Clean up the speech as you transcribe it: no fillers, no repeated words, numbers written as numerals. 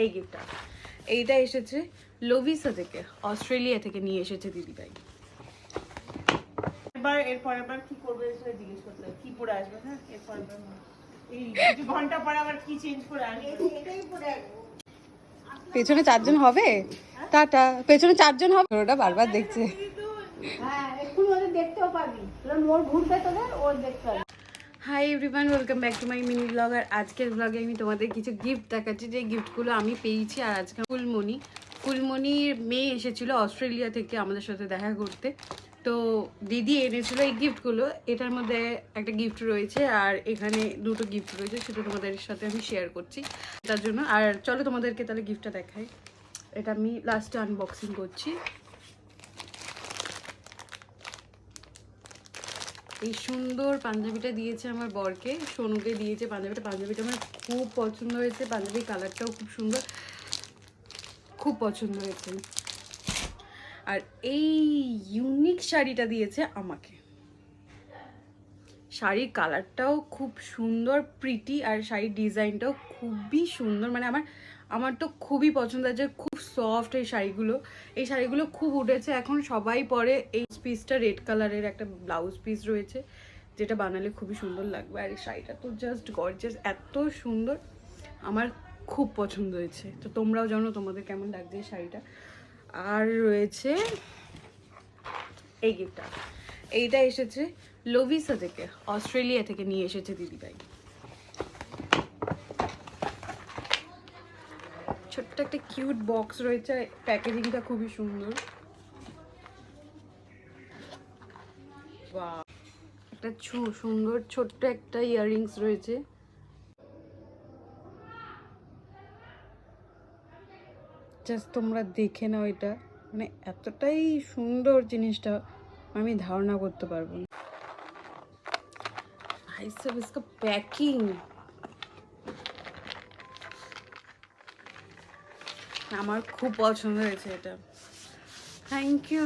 এই গিফটটা, এইটা এসেছে লোভিসা থেকে, অস্ট্রেলিয়া থেকে নিয়ে এসেছে দিদিভাই। এরপর কি করবে সেটা জিজ্ঞেস করতে, কি পরে আসবে। হ্যাঁ, এরপর এই কিছু ঘন্টা পরে আবার কি চেঞ্জ করে আসবে, এটাই পরে আসবো। পেছনে 4 জন হবে, টাটা। পেছনে 4 জন হবে, ওটা বারবার দেখছে। হ্যাঁ, একটু ওদের দেখতেও পারবি, তোর মোড় ঘুরবে তোদের, ওর দেখতে পারবি। Hi everyone, welcome back to my mini blog. আর আজকের ব্লগে আমি তোমাদের কিছু গিফট দেখাচ্ছি, যে গিফটগুলো আমি পেয়েছি। আর আজকে ফুলমণির মেয়ে এসেছিল অস্ট্রেলিয়া থেকে আমাদের সাথে দেখা করতে, তো দিদি এনেছিল এই গিফটগুলো। এটার মধ্যে একটা গিফট রয়েছে আর এখানে দুটো গিফট রয়েছে, সেটা তোমাদের সাথে আমি শেয়ার করছি তার জন্য। আর চলো তোমাদেরকে তাহলে গিফটটা দেখাই। এটা আমি লাস্টে আনবক্সিং করছি। এই সুন্দর পাঞ্জাবিটা দিয়েছে আমার বরকে, সোনুকে দিয়েছে পাঞ্জাবিটা আমার খুব পছন্দ হয়েছে। পাঞ্জাবির কালারটাও খুব সুন্দর, খুব পছন্দ হয়েছে। আর এই ইউনিক শাড়িটা দিয়েছে আমাকে। শাড়ির কালারটাও খুব সুন্দর, প্রিটি, আর শাড়ির ডিজাইনটাও খুবই সুন্দর। মানে আমার তো খুবই পছন্দ আছে, খুব সফট এই শাড়িগুলো খুব উঠেছে এখন, সবাই পরে। এই পিসটা রেড কালারের একটা ব্লাউজ পিস রয়েছে, যেটা বানালে খুবই সুন্দর লাগবে। আর এই শাড়িটা তো জাস্ট গর্জিয়াস, এত সুন্দর, আমার খুব পছন্দ হয়েছে। তো তোমরাও জানো তোমাদের কেমন লাগছে এই শাড়িটা। আর রয়েছে এই গিফটটা, এইটা এসেছে লোভিসা থেকে, অস্ট্রেলিয়া থেকে নিয়ে এসেছে দিদিভাই। ছোট্ট একটা কিউট বক্স রয়েছে, প্যাকেজিংটা খুবই সুন্দর। বাহ, একটা সুন্দর ছোট্ট একটা ইয়াররিংস রয়েছে। জাস্ট তোমরা দেখে নাও, এটা মানে এতটাই সুন্দর জিনিসটা, আমি ধারণা করতে পারবো না। ভাই সাব, इसका पैकिंग আমার খুব পছন্দ হয়েছে এটা। Thank you.